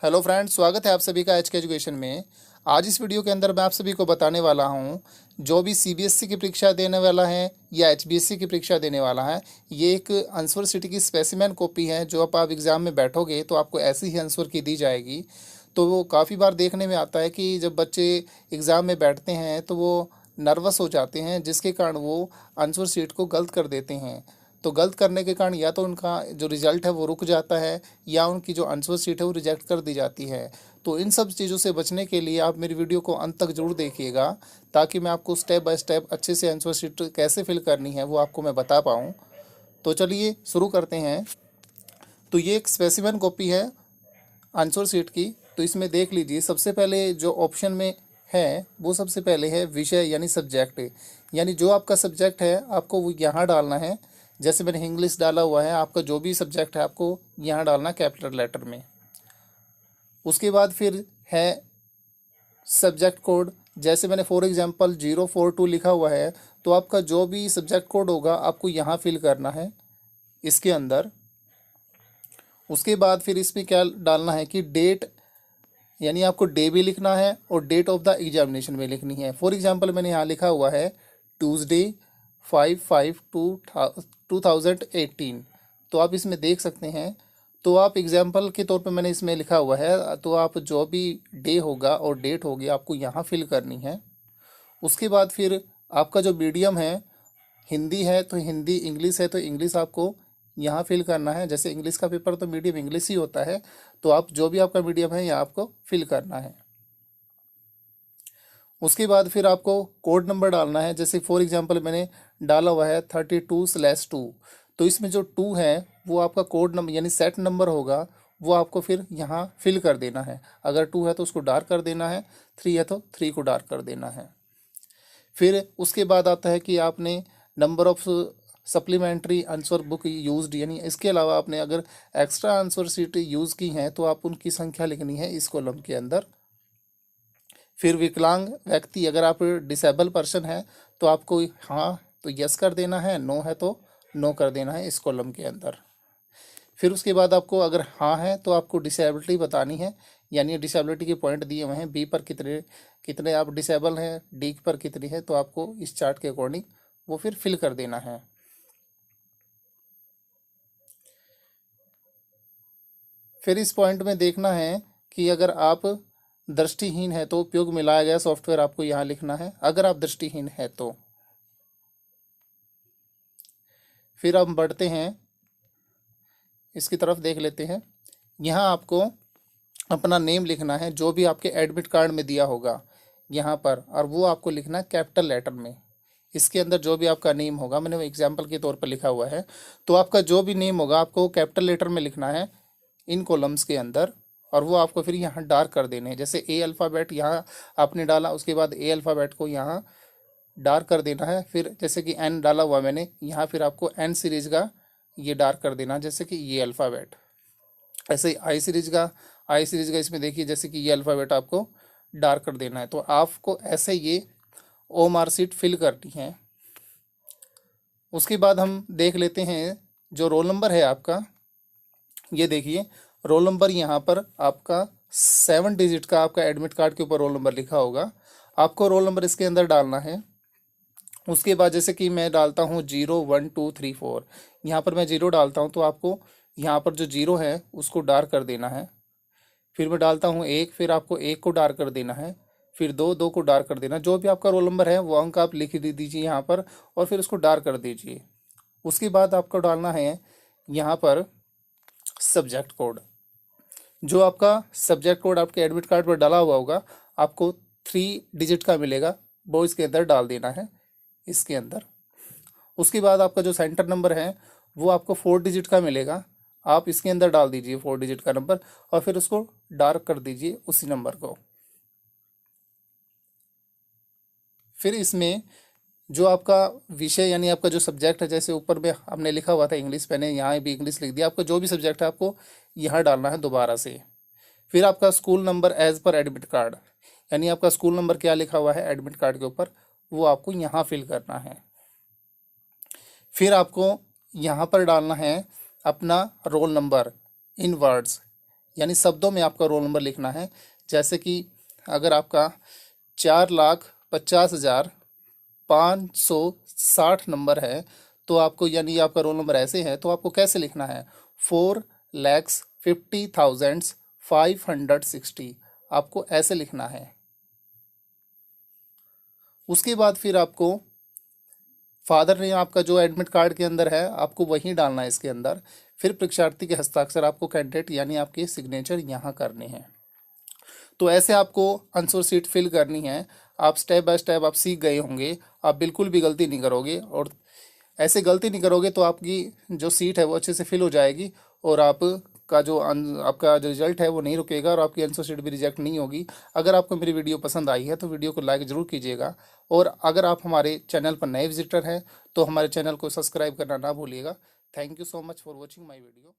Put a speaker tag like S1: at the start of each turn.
S1: Hello friends, स्वागत है आप सभी का एचके एजुकेशन में। आज इस वीडियो के अंदर मैं आप सभी को बताने वाला हूं, जो भी सीबीएसई की परीक्षा देने वाला है या एचबीएसई की परीक्षा देने वाला है, ये एक आंसर शीट की स्पेसिमेन कॉपी है। जो आप एग्ज़ाम में बैठोगे तो आपको ऐसी ही आंसर की दी जाएगी। तो वो काफ़ी बार देखने में आता है कि जब बच्चे एग्ज़ाम में बैठते हैं तो वो नर्वस हो जाते हैं, जिसके कारण वो आंसर शीट को गलत कर देते हैं। तो गलत करने के कारण या तो उनका जो रिजल्ट है वो रुक जाता है, या उनकी जो आंसर शीट है वो रिजेक्ट कर दी जाती है। तो इन सब चीज़ों से बचने के लिए आप मेरी वीडियो को अंत तक जरूर देखिएगा, ताकि मैं आपको स्टेप बाय स्टेप अच्छे से आंसर शीट कैसे फिल करनी है वो आपको मैं बता पाऊँ। तो चलिए शुरू करते हैं। तो ये एक स्पेसिमेन कॉपी है आंसर शीट की। तो इसमें देख लीजिए, सबसे पहले जो ऑप्शन में है वो सबसे पहले है विषय यानी सब्जेक्ट। यानी जो आपका सब्जेक्ट है आपको वो यहाँ डालना है। जैसे मैंने इंग्लिश डाला हुआ है, आपका जो भी सब्जेक्ट है आपको यहाँ डालना कैपिटल लेटर में। उसके बाद फिर है सब्जेक्ट कोड। जैसे मैंने फॉर एग्जांपल 042 लिखा हुआ है, तो आपका जो भी सब्जेक्ट कोड होगा आपको यहाँ फिल करना है इसके अंदर। उसके बाद फिर इसमें क्या डालना है कि डेट, यानी आपको डे भी लिखना है और डेट ऑफ द एग्जामिनेशन भी लिखनी है। फॉर एग्जांपल मैंने यहाँ लिखा हुआ है ट्यूसडे 5/5/2018। तो आप इसमें देख सकते हैं। तो आप एग्जांपल के तौर पे मैंने इसमें लिखा हुआ है, तो आप जो भी डे होगा और डेट होगी आपको यहाँ फिल करनी है। उसके बाद फिर आपका जो मीडियम है, हिंदी है तो हिंदी, इंग्लिश है तो इंग्लिश आपको यहाँ फिल करना है। जैसे इंग्लिश का पेपर तो मीडियम इंग्लिश ही होता है, तो आप जो भी आपका मीडियम है यहाँ आपको फिल करना है। उसके बाद फिर आपको कोड नंबर डालना है। जैसे फॉर एग्जांपल मैंने डाला हुआ है 32/2। तो इसमें जो 2 है वो आपका कोड नंबर यानी सेट नंबर होगा, वो आपको फिर यहाँ फिल कर देना है। अगर 2 है तो उसको डार्क कर देना है, 3 है तो 3 को डार्क कर देना है। फिर उसके बाद आता है कि आपने number of supplementary answer book used, यानी इसके अलावा आपने अगर एक्स्ट्रा आंसर शीट यूज़ की हैं तो आप उनकी संख्या लिखनी है इस कॉलम के अंदर। फिर विकलांग व्यक्ति, अगर आप डिसेबल पर्सन है तो आपको हाँ तो यस कर देना है, नो है तो नो कर देना है इस कॉलम के अंदर। फिर उसके बाद आपको अगर हाँ है तो आपको डिसेबिलिटी बतानी है, यानी डिसेबिलिटी के पॉइंट दिए हुए हैं, बी पर कितने कितने आप डिसेबल हैं, डी पर कितनी है, तो आपको इस चार्ट के अकॉर्डिंग वो फिर फिल कर देना है। फिर इस पॉइंट में देखना है कि अगर आप दृष्टिहीन है तो उपयोग में लाया गया सॉफ्टवेयर आपको यहाँ लिखना है, अगर आप दृष्टिहीन है तो। फिर हम बढ़ते हैं, इसकी तरफ देख लेते हैं। यहाँ आपको अपना नेम लिखना है, जो भी आपके एडमिट कार्ड में दिया होगा यहाँ पर, और वो आपको लिखना है कैपिटल लेटर में। इसके अंदर जो भी आपका नेम होगा, मैंने एग्जाम्पल के तौर पर लिखा हुआ है, तो आपका जो भी नेम होगा आपको कैपिटल लेटर में लिखना है इन कॉलम्स के अंदर, और वो आपको फिर यहाँ डार्क कर देने हैं। जैसे ए अल्फ़ाबेट यहाँ आपने डाला, उसके बाद ए अल्फ़ाबेट को यहाँ डार्क कर देना है। फिर जैसे कि एन डाला हुआ मैंने यहाँ, फिर आपको एन सीरीज का ये डार्क कर देना, जैसे कि ये अल्फ़ाबेट। ऐसे ही आई सीरीज का इसमें देखिए, जैसे कि ये अल्फ़ाबेट आपको डार्क कर देना है। तो आपको ऐसे ये ओ मार्कशीट फिल करनी है। उसके बाद हम देख लेते हैं जो रोल नंबर है आपका। ये देखिए रोल नंबर यहाँ पर आपका 7 डिजिट का आपका एडमिट कार्ड के ऊपर रोल नंबर लिखा होगा, आपको रोल नंबर इसके अंदर डालना है। उसके बाद जैसे कि मैं डालता हूँ 0 1 2 3 4, यहाँ पर मैं 0 डालता हूँ, तो आपको यहाँ पर जो 0 है उसको डार्क कर देना है। फिर मैं डालता हूँ 1, फिर आपको 1 को डार्क कर देना है। फिर 2 को डार्क कर देना। जो भी आपका रोल नंबर है वो अंक आप लिख दीजिए यहाँ पर, और फिर उसको डार्क कर दीजिए। उसके बाद आपको डालना है यहाँ पर सब्जेक्ट कोड। जो आपका सब्जेक्ट कोड आपके एडमिट कार्ड पर डाला हुआ होगा, आपको 3 डिजिट का मिलेगा, वो इसके अंदर डाल देना है इसके अंदर। उसके बाद आपका जो सेंटर नंबर है वो आपको 4 डिजिट का मिलेगा, आप इसके अंदर डाल दीजिए 4 डिजिट का नंबर, और फिर उसको डार्क कर दीजिए उसी नंबर को। फिर इसमें जो आपका विषय यानी आपका जो सब्जेक्ट है, जैसे ऊपर में हमने लिखा हुआ था इंग्लिश, मैंने यहाँ भी इंग्लिश लिख दिया। आपका जो भी सब्जेक्ट है आपको यहाँ डालना है दोबारा से। फिर आपका school number as per admit card, यानी आपका स्कूल नंबर क्या लिखा हुआ है एडमिट कार्ड के ऊपर, वो आपको यहाँ फिल करना है। फिर आपको यहाँ पर डालना है अपना रोल नंबर इन वर्ड्स, यानी शब्दों में आपका रोल नंबर लिखना है। जैसे कि अगर आपका 4,50,560 नंबर है, तो आपको यानी आपका रोल नंबर ऐसे है, तो आपको कैसे लिखना है? 4,50,560, आपको ऐसे लिखना है। उसके बाद फिर आपको फादर नेम आपका जो एडमिट कार्ड के अंदर है आपको वही डालना है इसके अंदर। फिर परीक्षार्थी के हस्ताक्षर आपको कैंडिडेट यानी आपके सिग्नेचर यहाँ करने हैं। तो ऐसे आपको आंसर शीट फिल करनी है। आप स्टेप बाय स्टेप आप सीख गए होंगे, आप बिल्कुल भी गलती नहीं करोगे, और ऐसे गलती नहीं करोगे तो आपकी जो सीट है वो अच्छे से फिल हो जाएगी, और आपका जो रिजल्ट है वो नहीं रुकेगा, और आपकी आंसर शीट भी रिजेक्ट नहीं होगी। अगर आपको मेरी वीडियो पसंद आई है तो वीडियो को लाइक ज़रूर कीजिएगा, और अगर आप हमारे चैनल पर नए विजिटर हैं तो हमारे चैनल को सब्सक्राइब करना ना भूलिएगा। Thank you so much for watching my video.